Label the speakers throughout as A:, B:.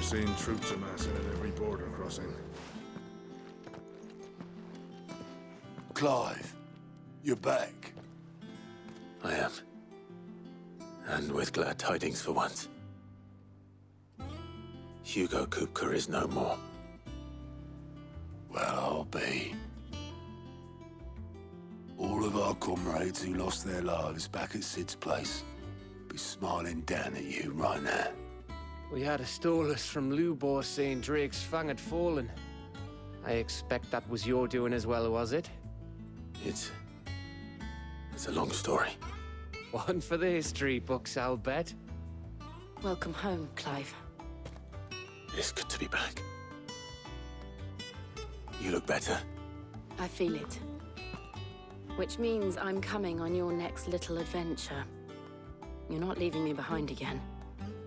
A: seen troops amassing at every border crossing.
B: Clive, you're back.
C: I am. And with glad tidings for once. Hugo Kupka is no more.
B: Well, I'll be. All of our comrades who lost their lives back at Sid's place be smiling down at you right now.
D: We had a stolus from Lubor saying Drake's fang had fallen. I expect that was your doing as well, was it?
C: It's a long story.
D: One for the history books, I'll bet.
E: Welcome home, Clive.
C: It's good to be back. You look better.
E: I feel it. Which means I'm coming on your next little adventure. You're not leaving me behind again.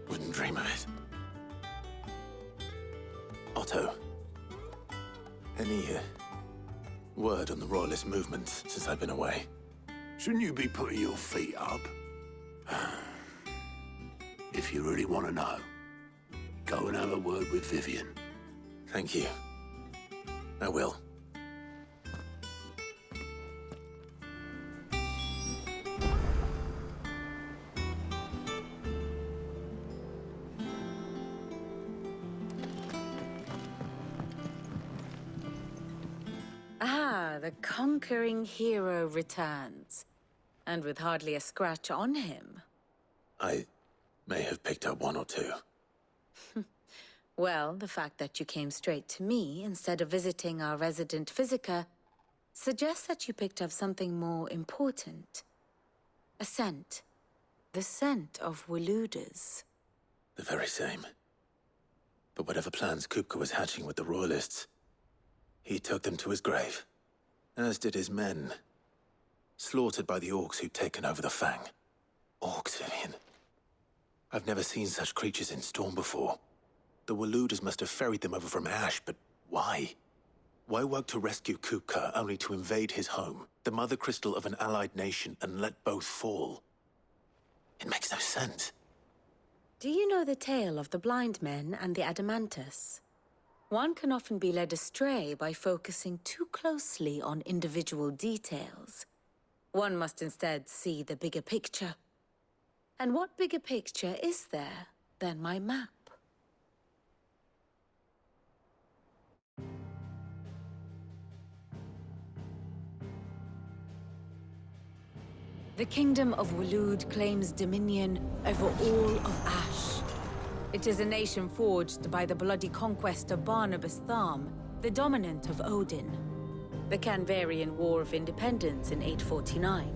C: Wouldn't dream of it. Otto, any word on the Royalist movement since I've been away?
B: Shouldn't you be putting your feet up? If you really want to know, go and have a word with Vivian.
C: Thank you. I will.
F: Ah, the conquering hero returns. And with hardly a scratch on him.
C: I may have picked up one or two.
F: Well, the fact that you came straight to me instead of visiting our resident physiker suggests that you picked up something more important. A scent. The scent of Waludas.
C: The very same. But whatever plans Kupka was hatching with the Royalists, he took them to his grave. As did his men. Slaughtered by the orcs who'd taken over the Fang. Orcs, Vivian. I've never seen such creatures in Storm before. The Waludas must have ferried them over from Ash, but why? Why work to rescue Kupka only to invade his home, the mother crystal of an allied nation, and let both fall? It makes no sense.
F: Do you know the tale of the blind men and the Adamantus? One can often be led astray by focusing too closely on individual details. One must instead see the bigger picture. And what bigger picture is there than my map? The Kingdom of Waloed claims dominion over all of Ash. It is a nation forged by the bloody conquest of Barnabas Tharm, the dominant of Odin. The Canvarian War of Independence in 849.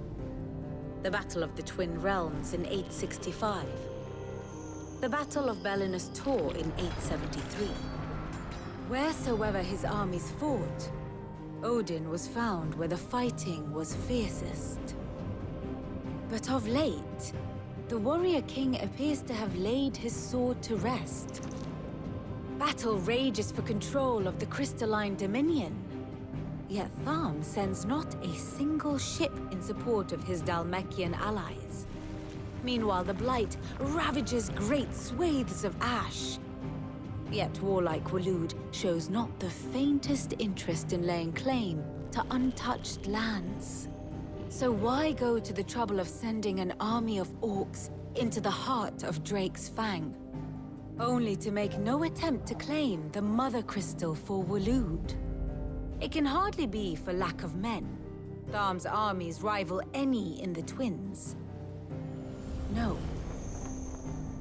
F: The Battle of the Twin Realms in 865. The Battle of Belinus Tor in 873. Wheresoever his armies fought, Odin was found where the fighting was fiercest. But of late, the warrior king appears to have laid his sword to rest. Battle rages for control of the crystalline dominion. Yet Tharm sends not a single ship in support of his Dhalmekian allies. Meanwhile, the Blight ravages great swathes of Ash. Yet warlike Waloed shows not the faintest interest in laying claim to untouched lands. So why go to the trouble of sending an army of orcs into the heart of Drake's Fang, only to make no attempt to claim the Mother Crystal for Waloed? It can hardly be for lack of men. Tharm's armies rival any in the Twins. No.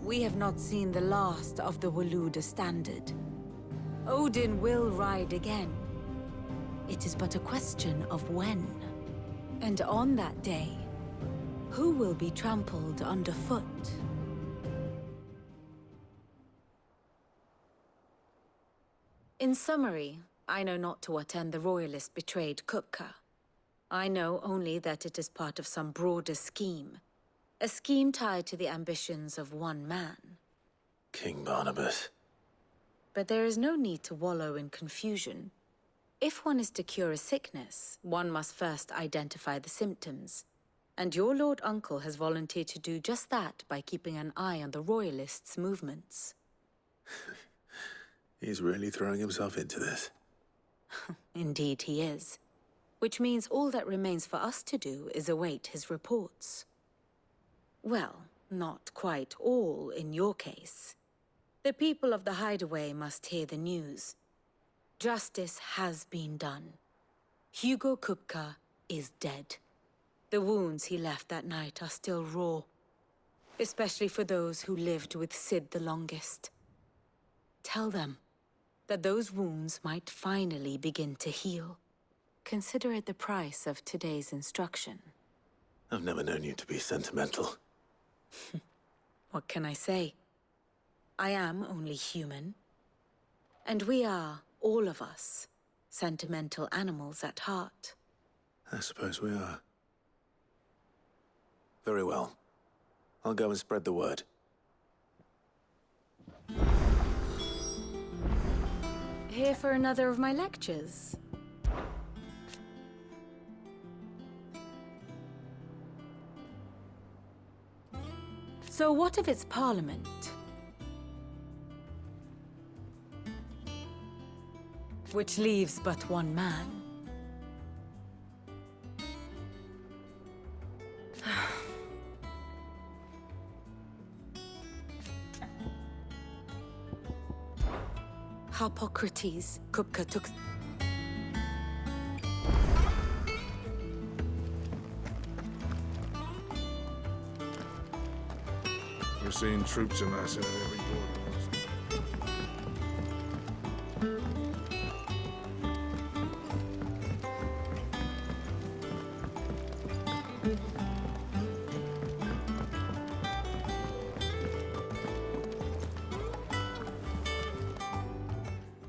F: We have not seen the last of the Waluda standard. Odin will ride again. It is but a question of when. And on that day, who will be trampled underfoot? In summary, I know not to what end the Royalists betrayed Kupka. I know only that it is part of some broader scheme. A scheme tied to the ambitions of one man.
C: King Barnabas.
F: But there is no need to wallow in confusion. If one is to cure a sickness, one must first identify the symptoms. And your Lord Uncle has volunteered to do just that by keeping an eye on the Royalists' movements.
C: He's really throwing himself into this.
F: Indeed he is. Which means all that remains for us to do is await his reports. Well, not quite all in your case. The people of the Hideaway must hear the news. Justice has been done. Hugo Kupka is dead. The wounds he left that night are still raw, especially for those who lived with Sid the longest. Tell them that those wounds might finally begin to heal. Consider it the price of today's instruction.
C: I've never known you to be sentimental.
F: What can I say? I am only human. And we are, all of us, sentimental animals at heart.
C: I suppose we are. Very well. I'll go and spread the word.
F: Here for another of my lectures? So what of its parliament? Which leaves but one man. Harpocrates, Kupka took...
A: We're seeing troops amassing at every border crossing.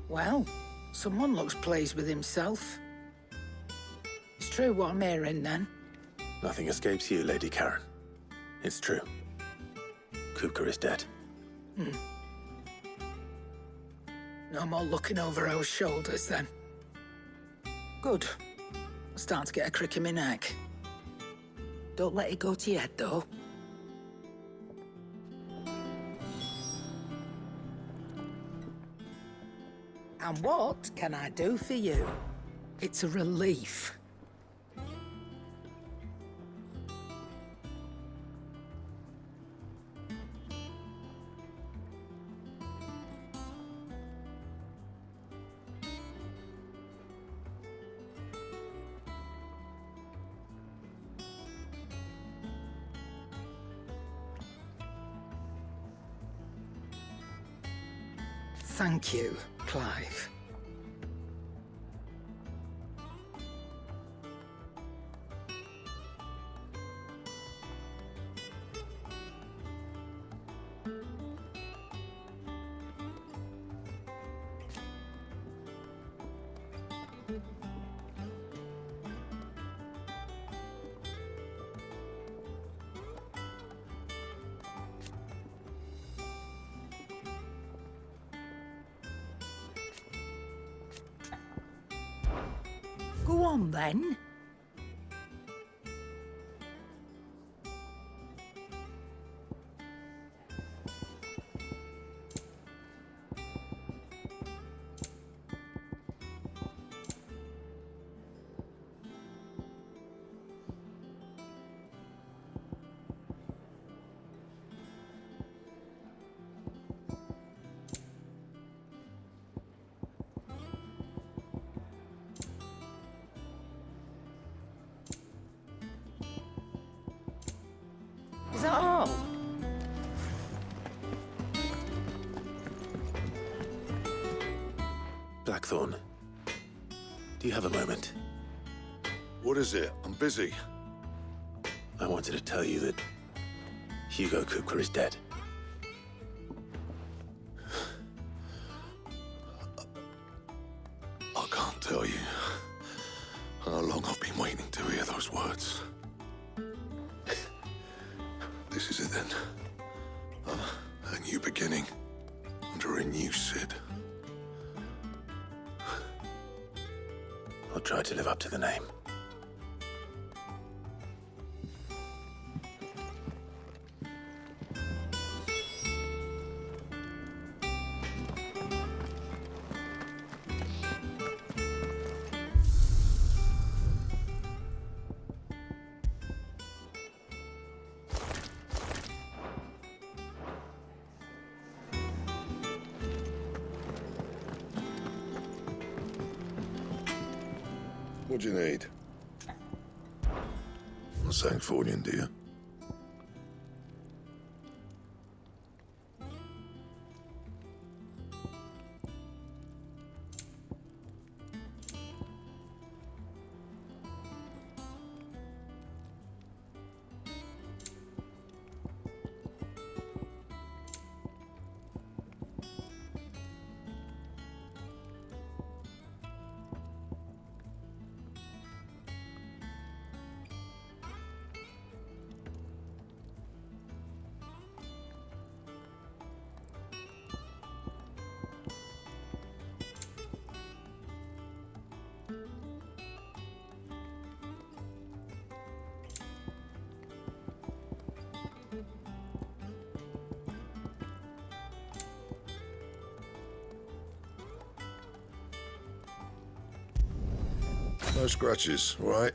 G: Well, someone looks pleased with himself. It's true what I'm hearing, then.
C: Nothing escapes you, Lady Karen. It's true. Kupka is dead.
G: No more looking over our shoulders, then. Good. I'm starting to get a crick in my neck. Don't let it go to your head, though. And what can I do for you? It's a relief. Thank you, Clive. Go on, then. Is that all?
C: Blackthorn, do you have a moment?
B: What is it? I'm busy.
C: I wanted to tell you that Hugo Kupka is dead.
B: I can't tell you how long I've been waiting to hear those words. This is it then. A new beginning under a new Sid.
C: I'll try to live up to the name.
A: What do you need? A Sancfordian, do you? No scratches, all right?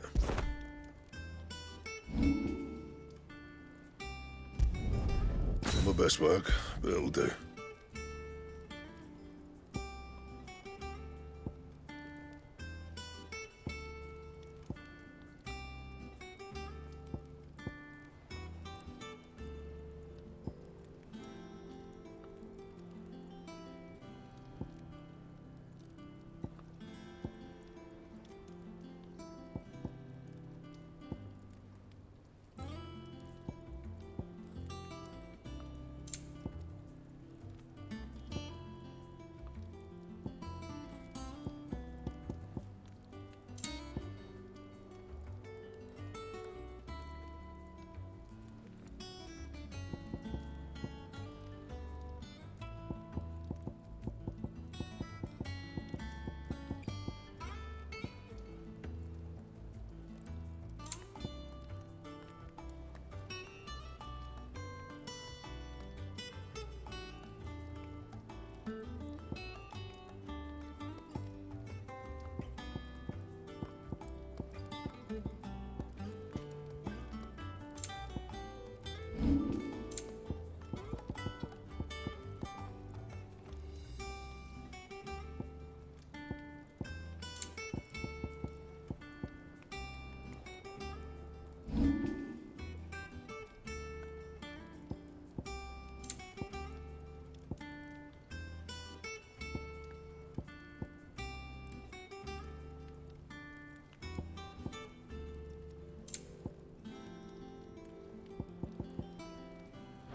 A: Not my best work, but it'll do.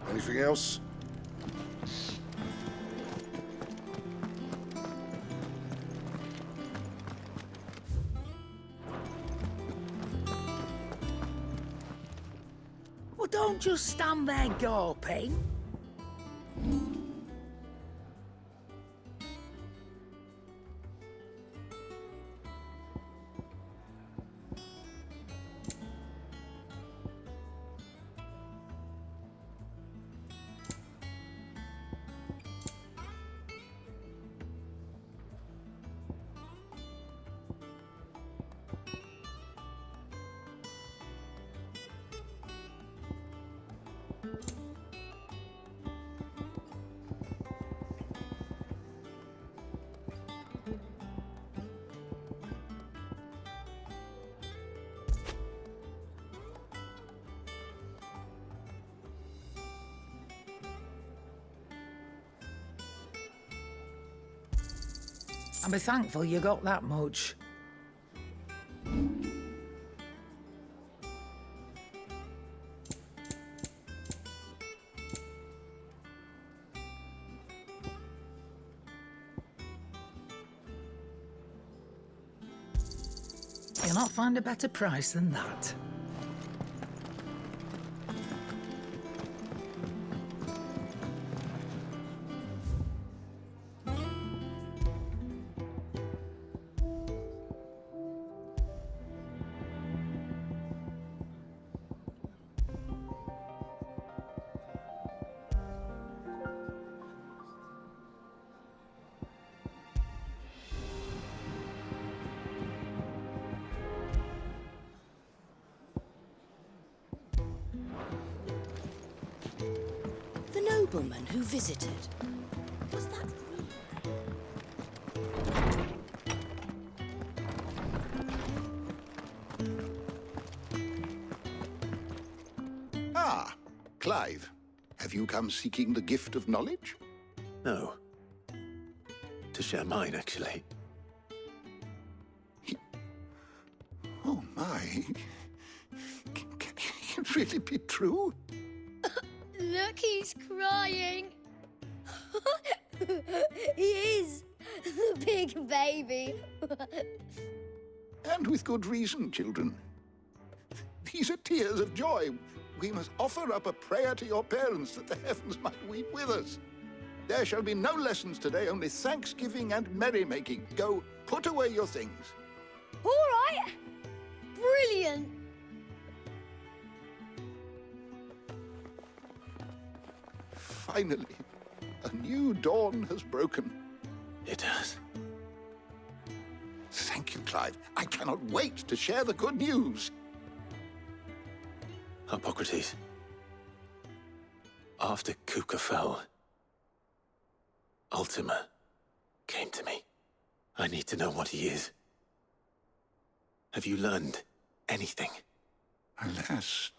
A: Anything else?
G: Well, don't just stand there gawping. And be thankful you got that much. You'll not find a better price than that.
H: The nobleman who visited. Was that real?
I: Ah, Clive. Have you come seeking the gift of knowledge?
C: No. To share mine, actually.
I: Oh, my. Can it really be true?
J: Look, he's crying. He is. The big baby.
I: And with good reason, children. These are tears of joy. We must offer up a prayer to your parents that the heavens might weep with us. There shall be no lessons today, only thanksgiving and merrymaking. Go, put away your things.
J: All right. Brilliant.
I: Finally, a new dawn has broken.
C: It has.
I: Thank you, Clive. I cannot wait to share the good news.
C: Hippocrates. After Kupka fell, Ultima came to me. I need to know what he is. Have you learned anything?
I: Alas,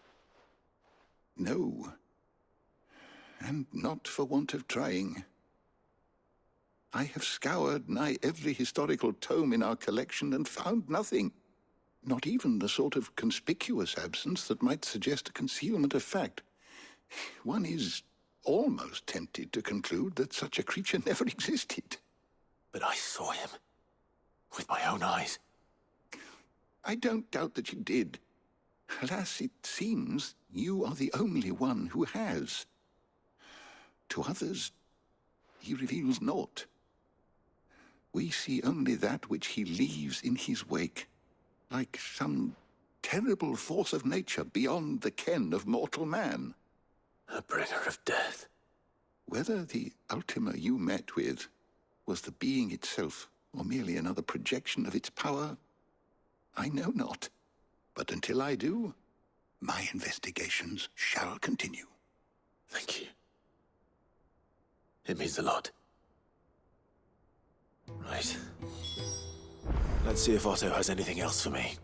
I: no. And not for want of trying. I have scoured nigh every historical tome in our collection and found nothing. Not even the sort of conspicuous absence that might suggest a concealment of fact. One is almost tempted to conclude that such a creature never existed.
C: But I saw him. With my own eyes.
I: I don't doubt that you did. Alas, it seems you are the only one who has. To others, he reveals naught. We see only that which he leaves in his wake, like some terrible force of nature beyond the ken of mortal man.
C: A bringer of death.
I: Whether the Ultima you met with was the being itself, or merely another projection of its power, I know not. But until I do, my investigations shall continue.
C: Thank you. It means a lot. Right. Let's see if Otto has anything else for me.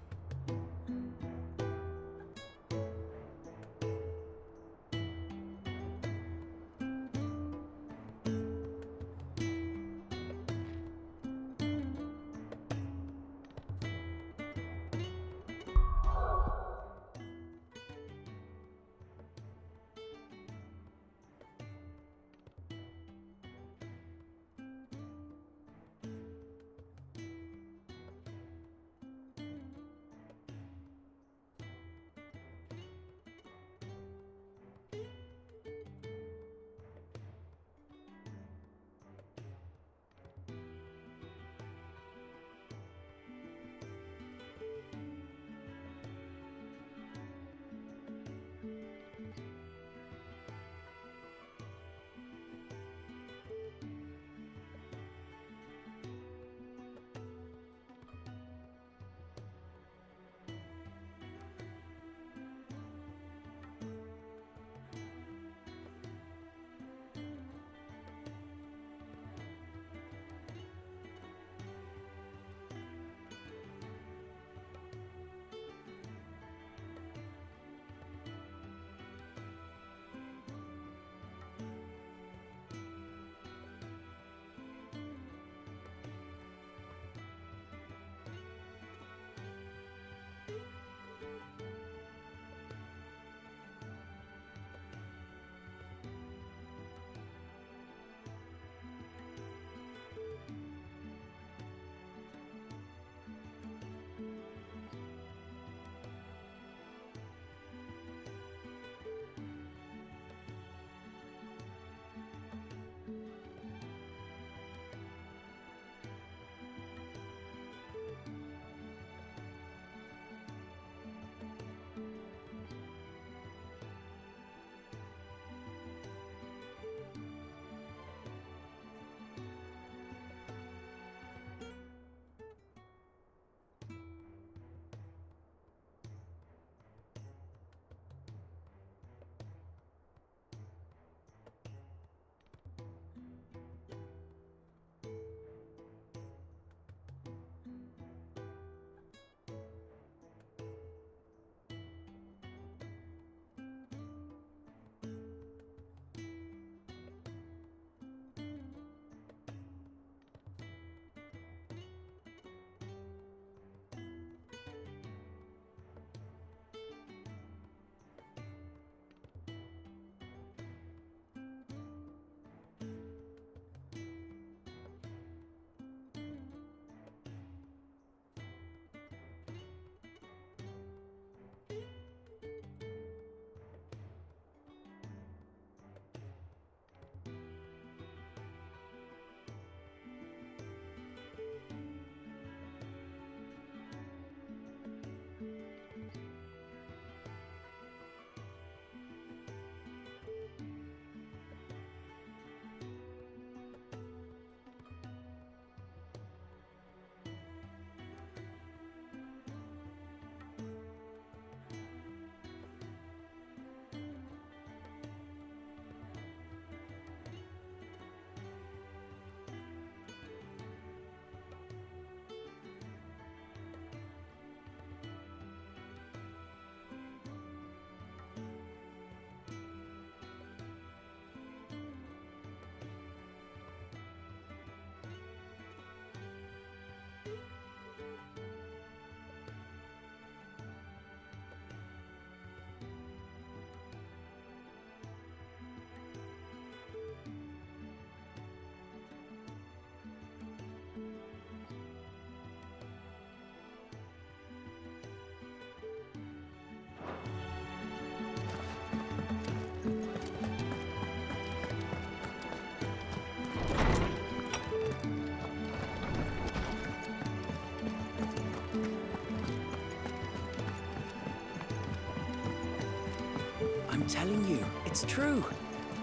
K: I'm telling you, it's true.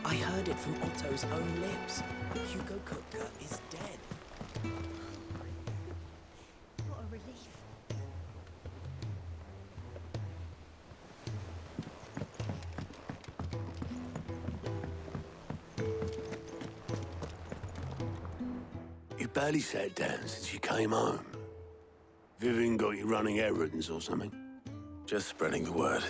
K: I heard it from Otto's own lips. Hugo Kupka is dead.
J: What a relief.
B: You barely sat down since you came home. Vivian got you running errands or something?
C: Just spreading the word.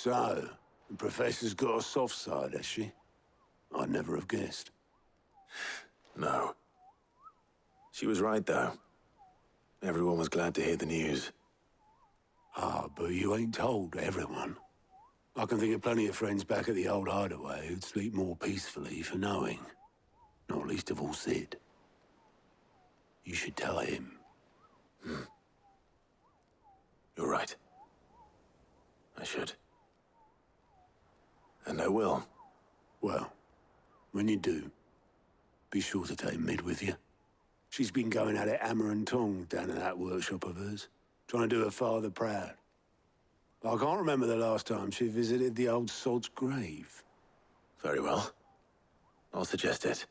B: So, the Professor's got a soft side, has she? I'd never have guessed.
C: No. She was right, though. Everyone was glad to hear the news.
B: Ah, but you ain't told everyone. I can think of plenty of friends back at the old hideaway who'd sleep more peacefully for knowing. Not least of all Sid. You should tell him.
C: You're right. I should. And I will.
B: Well, when you do, be sure to take Mid with you. She's been going at it hammer and tongs down in that workshop of hers, trying to do her father proud. But I can't remember the last time she visited the old sod's grave.
C: Very well. I'll suggest it.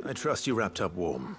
C: I trust you wrapped up warm.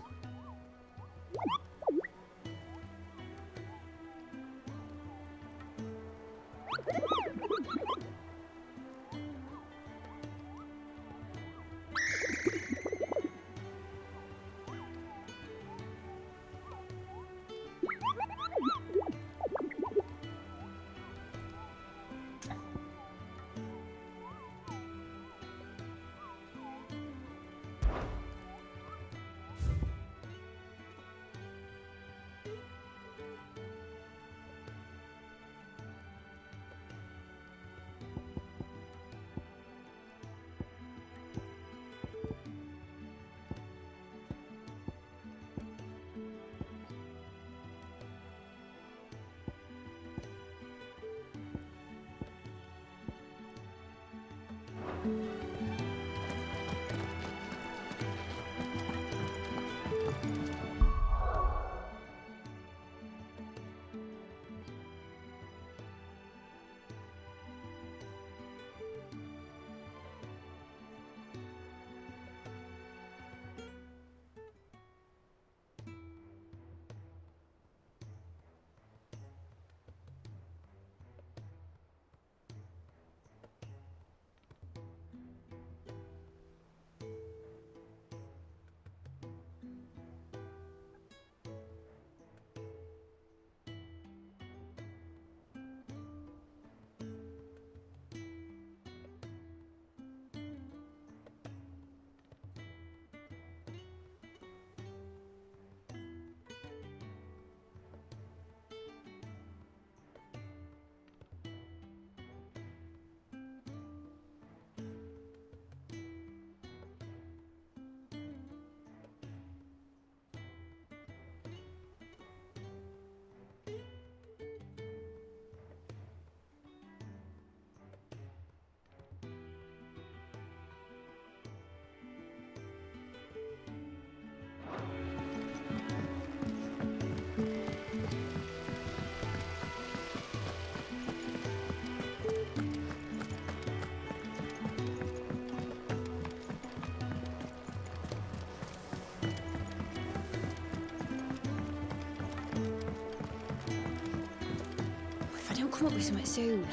F: Come up with something soon.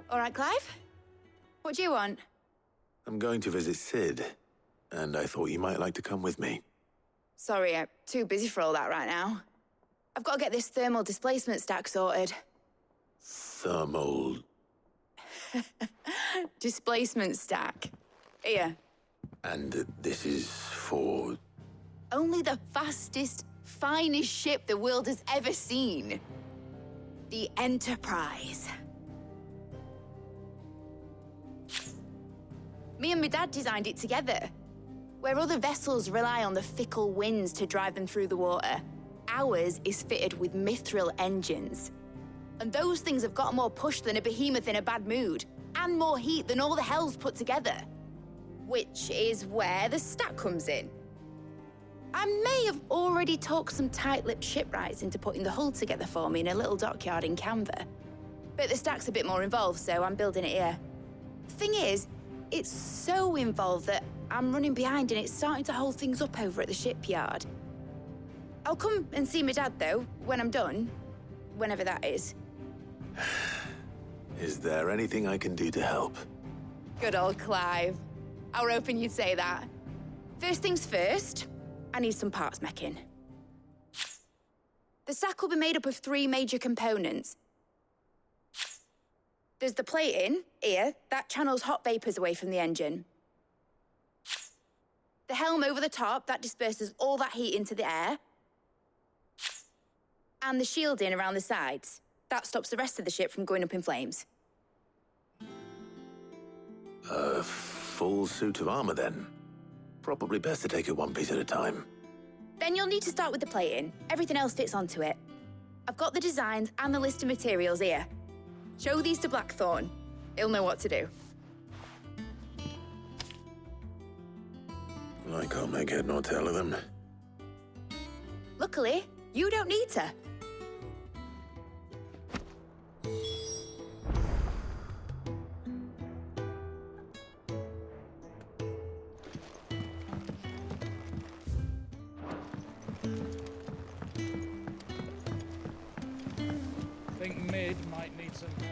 F: All right, Clive? What do you want?
C: I'm going to visit Sid, and I thought you might like to come with me.
F: Sorry, I'm too busy for all that right now. I've got to get this thermal displacement stack sorted.
C: Thermal...
F: Displacement stack. Here.
C: And this is for...
F: Only the fastest, finest ship the world has ever seen. The Enterprise. Me and my dad designed it together. Where other vessels rely on the fickle winds to drive them through the water, ours is fitted with mithril engines. And those things have got more push than a behemoth in a bad mood, and more heat than all the hells put together. Which is where the stack comes in. I may have already talked some tight-lipped shipwrights into putting the hull together for me in a little dockyard in Canva. But the stack's a bit more involved, so I'm building it here. Thing is, it's so involved that I'm running behind and it's starting to hold things up over at the shipyard. I'll come and see my dad, though, when I'm done. Whenever that is.
C: Is there anything I can do to help?
F: Good old Clive. I were hoping you'd say that. First things first, I need some parts making. The stack will be made up of 3 major components. There's the plating, here, that channels hot vapors away from the engine. The helm over the top, that disperses all that heat into the air. And the shielding around the sides, that stops the rest of the ship from going up in flames.
C: A full suit of armor, then? Probably best to take it one piece at a time.
F: Then you'll need to start with the plating. Everything else fits onto it. I've got the designs and the list of materials here. Show these to Blackthorn. He'll know what to do.
C: I can't make head nor tail of them.
F: Luckily, you don't need to.
L: Think mid might need some help.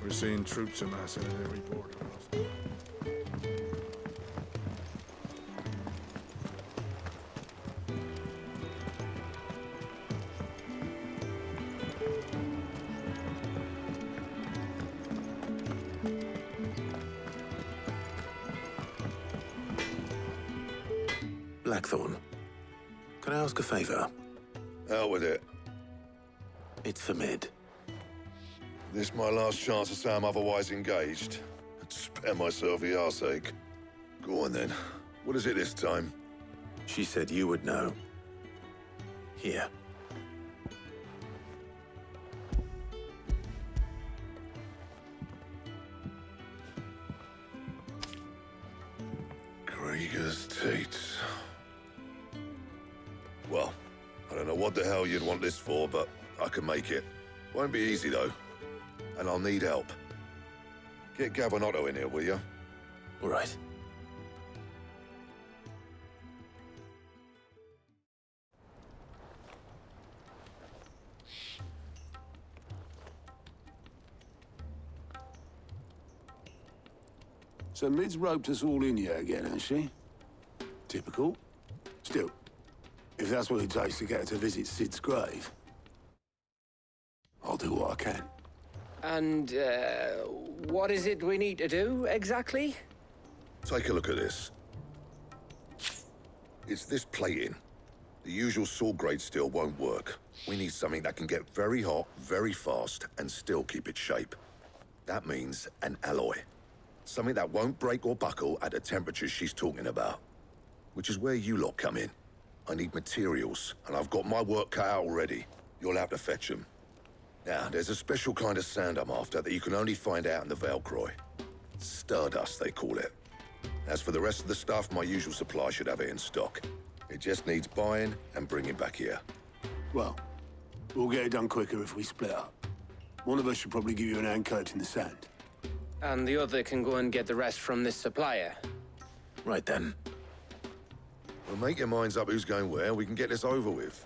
A: We're seeing troops amassing at every border crossing.
C: Blackthorn, can I ask a favor?
I: Hell with it.
C: It's for Mid.
A: This my last chance to say I'm otherwise engaged. I'd spare myself the arseache. Go on then. What is it this time?
C: She said you would know. Here.
A: Krieger's Tates. Well, I don't know what the hell you'd want this for, but I can make it. Won't be easy, though. And I'll need help. Get Gavin in here, will you?
C: All right.
B: So Mid's roped us all in here again, has she? Typical. Still, if that's what it takes to get her to visit Sid's grave, I'll do what I can.
D: And, what is it we need to do, exactly?
A: Take a look at this. It's this plating. The usual saw grade steel won't work. We need something that can get very hot, very fast, and still keep its shape. That means an alloy. Something that won't break or buckle at the temperatures she's talking about. Which is where you lot come in. I need materials, and I've got my work cut out already. You'll have to fetch them. Now, there's a special kind of sand I'm after that you can only find out in the Velcroy. Stardust, they call it. As for the rest of the stuff, my usual supply should have it in stock. It just needs buying and bringing back here.
B: Well, we'll get it done quicker if we split up. One of us should probably give you an hand coat in the sand.
D: And the other can go and get the rest from this supplier.
C: Right then.
A: Well, make your minds up who's going where, we can get this over with.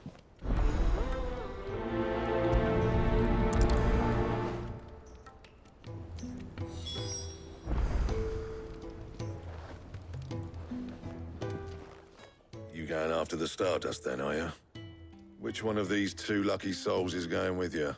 A: You going after the Stardust then, are you? Which one of these two lucky souls is going with you?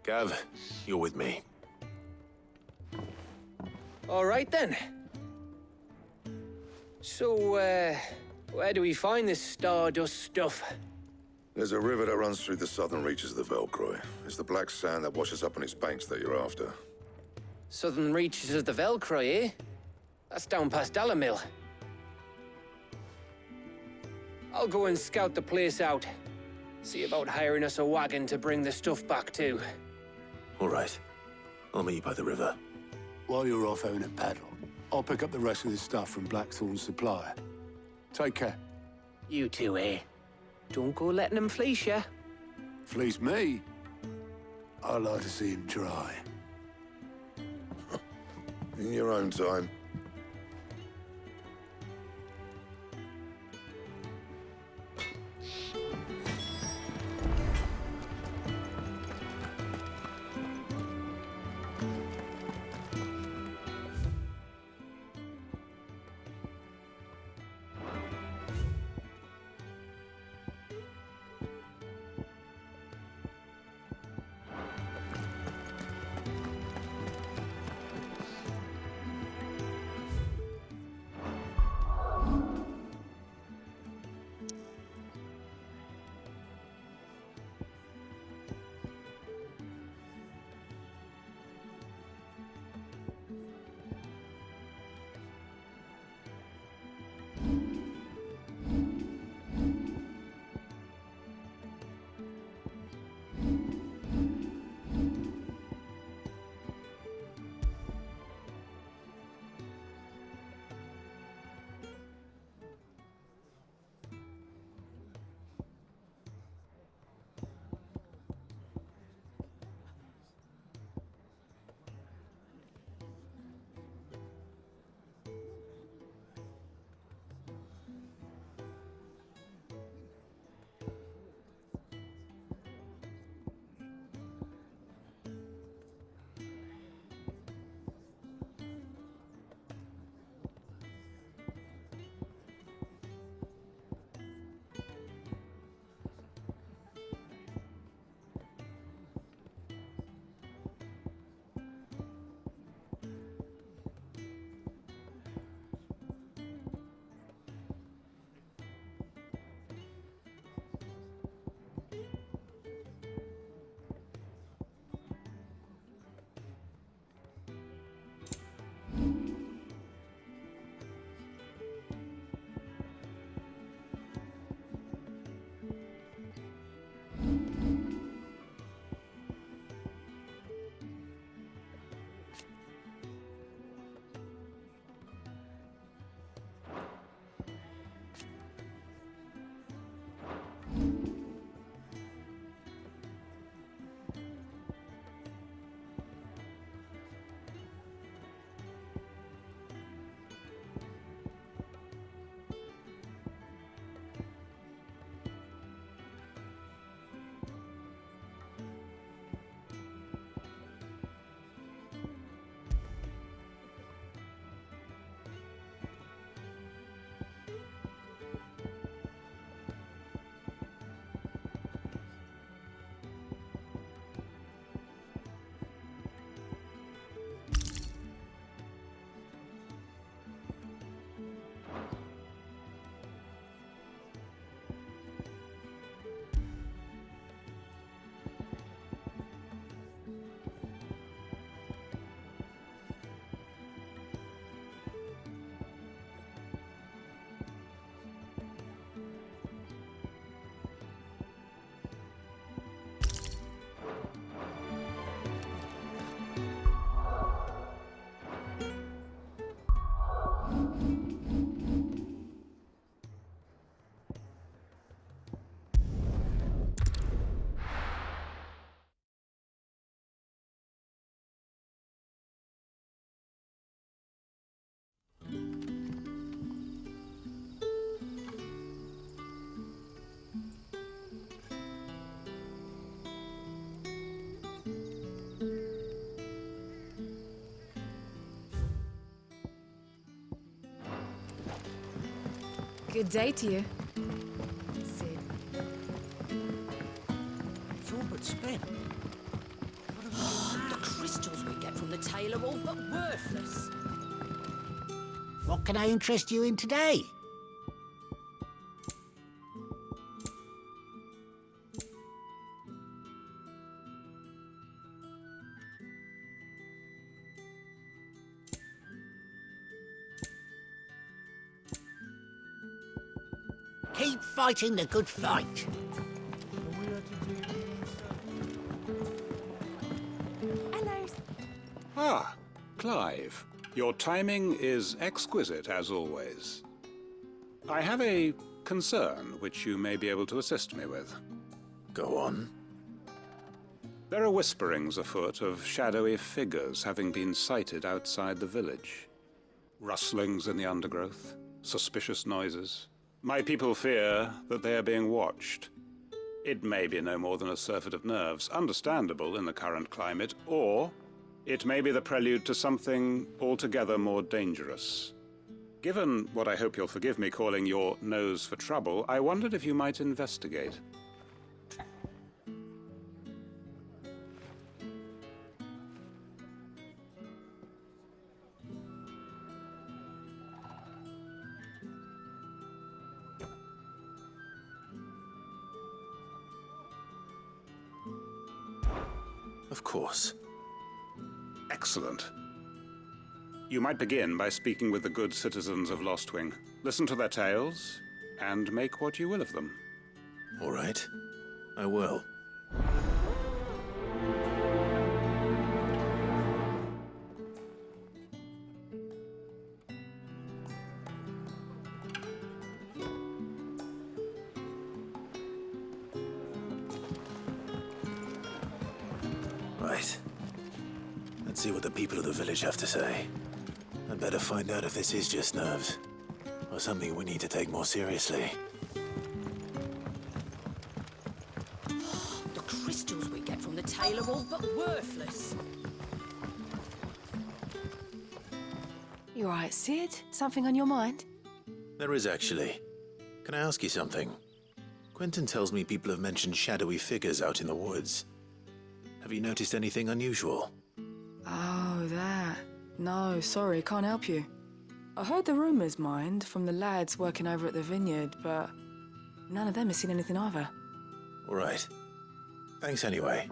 C: Gav, you're with me.
D: All right, then. So, where do we find this Stardust stuff?
A: There's a river that runs through the southern reaches of the Velcroy. It's the black sand that washes up on its banks that you're after.
D: Southern reaches of the Velcroy, eh? That's down past Dalamil. I'll go and scout the place out. See about hiring us a wagon to bring the stuff back to.
C: All right. I'll meet you by the river.
B: While you're off having a paddle, I'll pick up the rest of the stuff from Blackthorn's supplier. Take care.
D: You two, eh? Don't go letting him fleece ya.
B: Fleece me? I like to see him try.
A: In your own time.
F: Good day to you, Sid.
K: It's all but spent.
H: The crystals we get from the tail are all but worthless.
M: What can I interest you in today? Keep fighting the good fight.
J: Hello.
N: Ah, Clive. Your timing is exquisite, as always. I have a concern which you may be able to assist me with.
C: Go on.
N: There are whisperings afoot of shadowy figures having been sighted outside the village. Rustlings in the undergrowth, suspicious noises. My people fear that they are being watched. It may be no more than a surfeit of nerves, understandable in the current climate, or it may be the prelude to something altogether more dangerous. Given what I hope you'll forgive me calling your nose for trouble, I wondered if you might investigate.
C: Of course.
N: Excellent. You might begin by speaking with the good citizens of Lostwing. Listen to their tales, and make what you will of them.
C: All right. I will. Right. Let's see what the people of the village have to say. I'd better find out if this is just nerves, or something we need to take more seriously.
H: The crystals we get from the tail are all but worthless.
O: You all right, Sid? Something on your mind?
C: There is actually. Can I ask you something? Quentin tells me people have mentioned shadowy figures out in the woods. Have you noticed anything unusual?
O: Oh, that. No, sorry, can't help you. I heard the rumours, mind, from the lads working over at the vineyard, but none of them has seen anything either.
C: All right. Thanks anyway.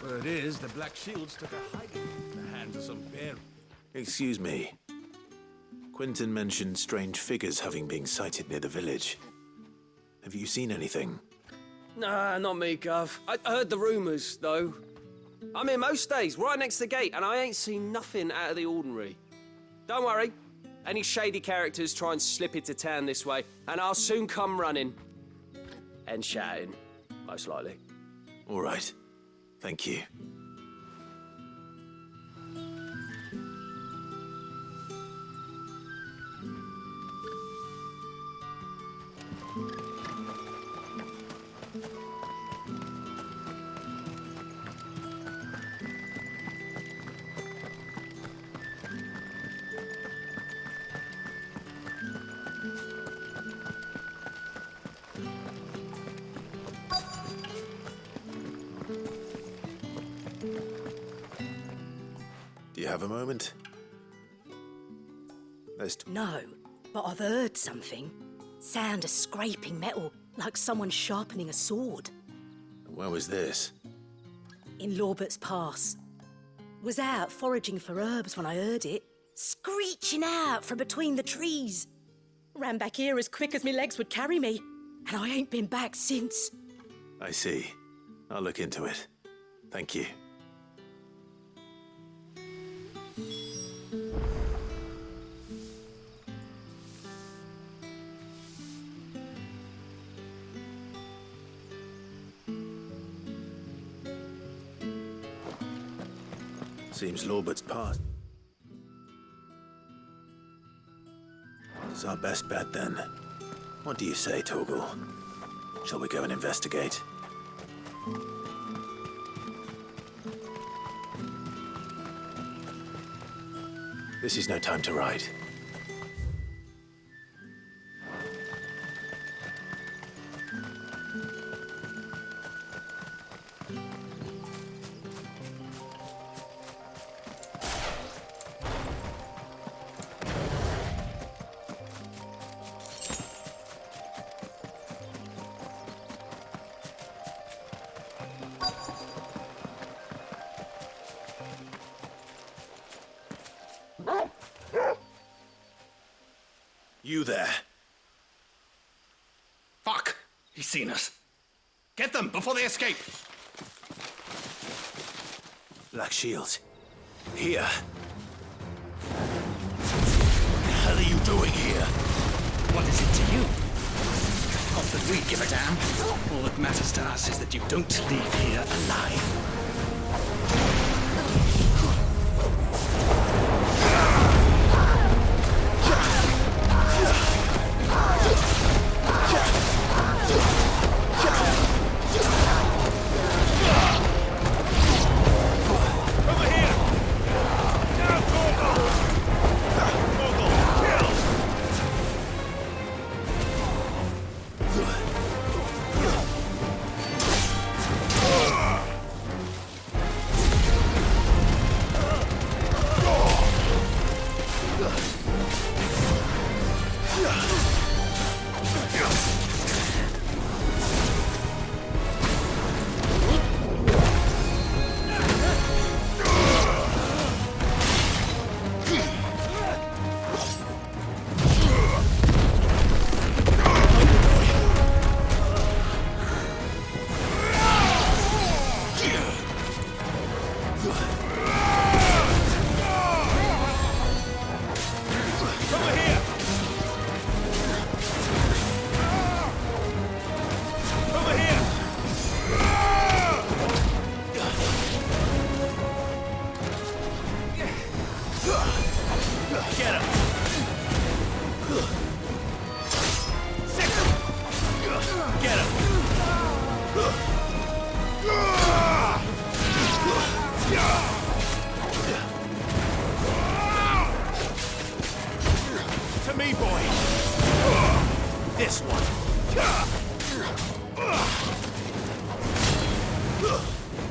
P: Word is, the Black Shields took a hiding in the hands of some bear.
C: Excuse me. Quentin mentioned strange figures having been sighted near the village. Have you seen anything?
Q: Nah, not me, Gov. I heard the rumours, though. I'm here most days, right next to the gate, and I ain't seen nothing out of the ordinary. Don't worry. Any shady characters try and slip into town this way, and I'll soon come running. And shouting, most likely.
C: All right. Thank you. Do you have a moment?
H: No, but I've heard something. Sound of scraping metal, like someone sharpening a sword.
C: Where was this?
H: In Lorbert's Pass. Was out foraging for herbs when I heard it, screeching out from between the trees. Ran back here as quick as my legs would carry me, and I ain't been back since.
C: I see. I'll look into it. Thank you. Seems Lorbert's past. It's our best bet, then. What do you say, Torgal? Shall we go and investigate? This is no time to ride. You there.
P: Fuck! He's seen us. Get them before they escape!
C: Black Shields. Here.
P: What the hell are you doing here? What is it to you? Not that we give a damn. All that matters to us is that you don't leave here alive. To me, boy! This one!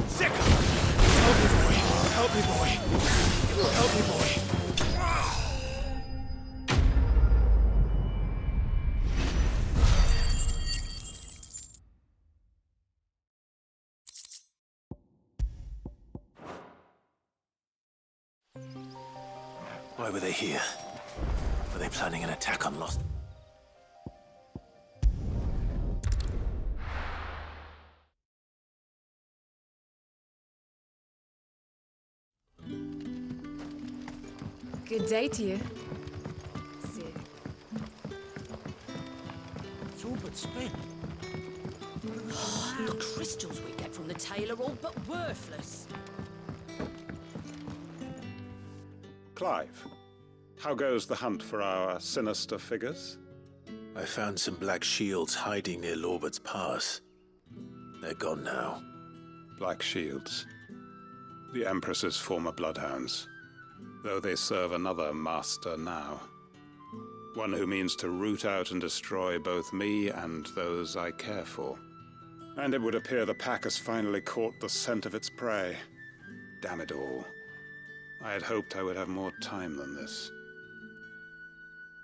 P: Sicker! Help me, boy! Help me, boy! Help me, boy!
C: Why were they here? Were they planning an attack on Lost?
O: Good day to you. See.
H: It's all but spin. The crystals we get from the tail are all but worthless.
N: Clive, how goes the hunt for our sinister figures?
C: I found some Black Shields hiding near Lorbert's Pass. They're gone now.
N: Black Shields. The Empress's former bloodhounds. Though they serve another master now. One who means to root out and destroy both me and those I care for. And it would appear the pack has finally caught the scent of its prey. Damn it all. I had hoped I would have more time than this.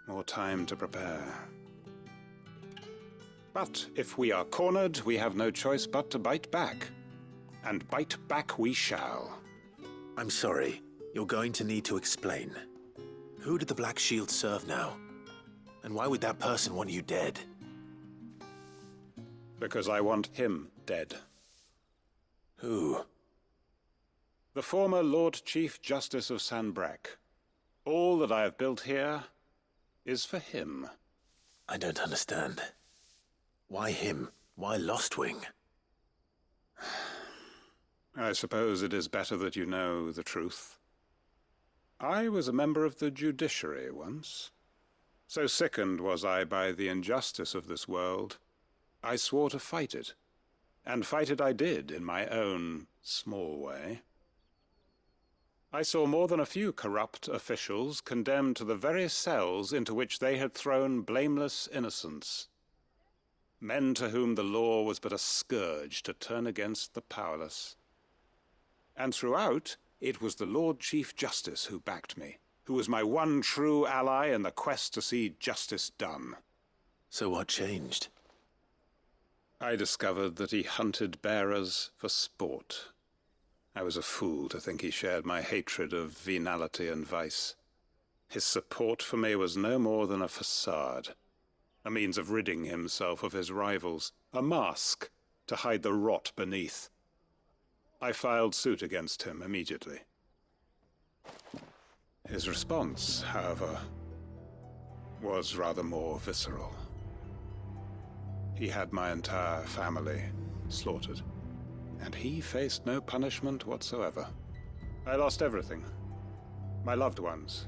N: More time to prepare. But if we are cornered, we have no choice but to bite back. And bite back we shall.
C: I'm sorry. You're going to need to explain. Who did the Black Shield serve now? And why would that person want you dead?
N: Because I want him dead.
C: Who?
N: The former Lord Chief Justice of Sanbreque. All that I have built here is for him.
C: I don't understand. Why him? Why Lostwing?
N: I suppose it is better that you know the truth. I was a member of the judiciary once. So sickened was I by the injustice of this world, I swore to fight it. And fight it I did in my own small way. I saw more than a few corrupt officials condemned to the very cells into which they had thrown blameless innocents. Men to whom the law was but a scourge to turn against the powerless. And throughout, it was the Lord Chief Justice who backed me, who was my one true ally in the quest to see justice done.
C: So what changed?
N: I discovered that he hunted bearers for sport. I was a fool to think he shared my hatred of venality and vice. His support for me was no more than a facade, a means of ridding himself of his rivals, a mask to hide the rot beneath. I filed suit against him immediately. His response, however, was rather more visceral. He had my entire family slaughtered, and he faced no punishment whatsoever. I lost everything. My loved ones,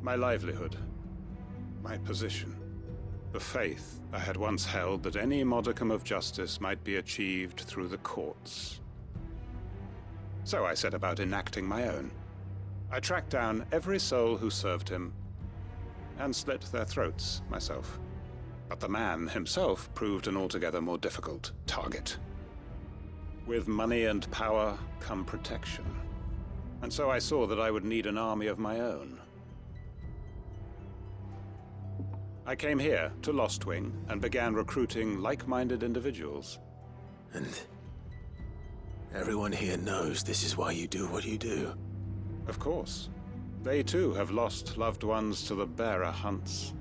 N: my livelihood, my position, the faith I had once held that any modicum of justice might be achieved through the courts. So I set about enacting my own. I tracked down every soul who served him, and slit their throats myself. But the man himself proved an altogether more difficult target. With money and power come protection. And so I saw that I would need an army of my own. I came here to Lostwing and began recruiting like-minded individuals.
C: And everyone here knows this is why you do what you do.
N: Of course. They too have lost loved ones to the bearer hunts.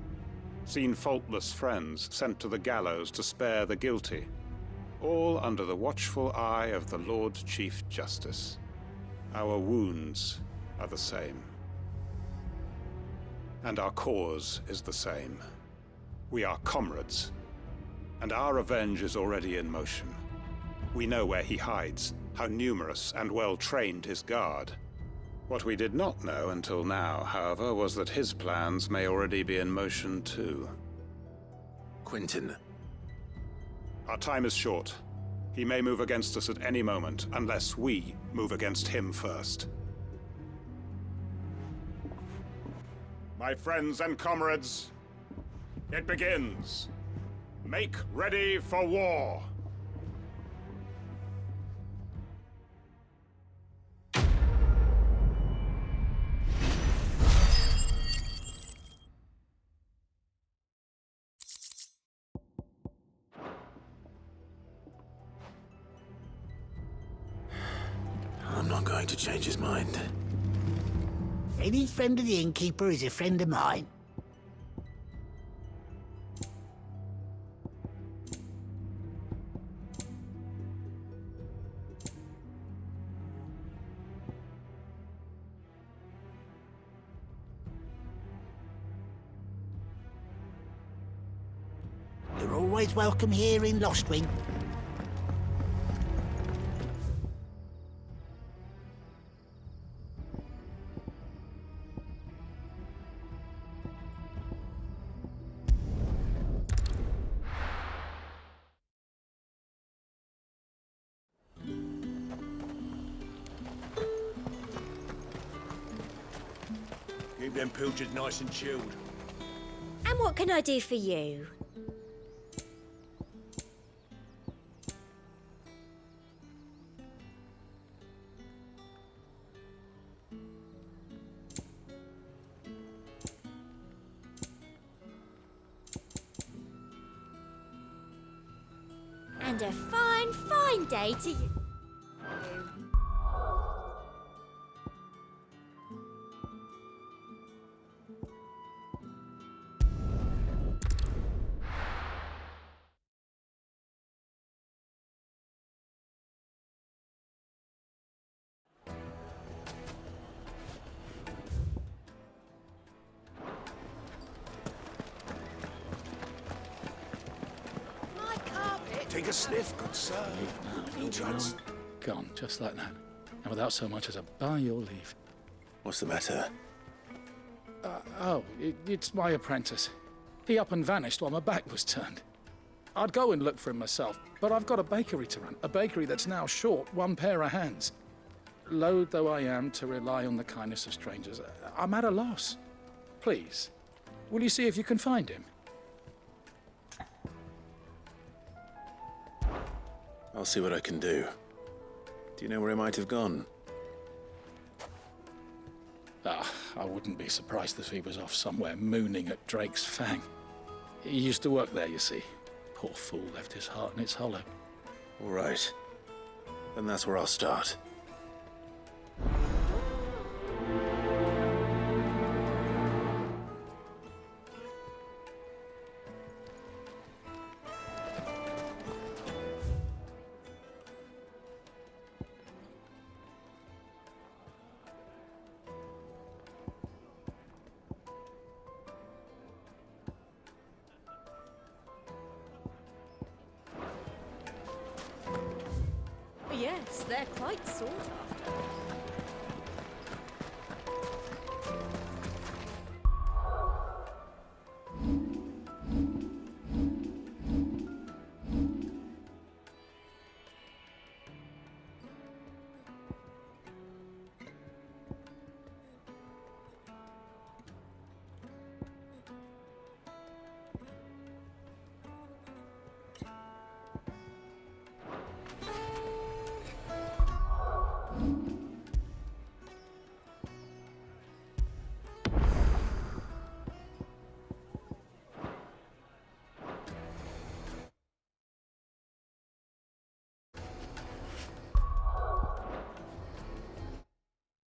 N: Seen faultless friends sent to the gallows to spare the guilty, all under the watchful eye of the Lord Chief Justice. Our wounds are the same. And our cause is the same. We are comrades, and our revenge is already in motion. We know where he hides, how numerous and well-trained his guard. What we did not know until now, however, was that his plans may already be in motion too.
C: Quentin.
N: Our time is short. He may move against us at any moment, unless we move against him first. My friends and comrades, it begins. Make ready for war.
C: I'm not going to change his mind.
M: Any friend of the innkeeper is a friend of mine. You're always welcome here in Lostwing.
R: Keep them pilchards nice and chilled.
J: And what can I do for you? And a fine, fine day to you.
I: Take a sniff, good sir.
L: You'll be gone, just like that. And without so much as a by your leave.
C: What's the matter?
L: It's my apprentice. He up and vanished while my back was turned. I'd go and look for him myself, but I've got a bakery to run. A bakery that's now short one pair of hands. Loath though I am to rely on the kindness of strangers, I'm at a loss. Please, will you see if you can find him?
C: I'll see what I can do. Do you know where he might have gone?
L: I wouldn't be surprised if he was off somewhere mooning at Drake's Fang. He used to work there, you see. Poor fool left his heart in its hollow.
C: All right. Then that's where I'll start.
H: Yes, they're quite sought after.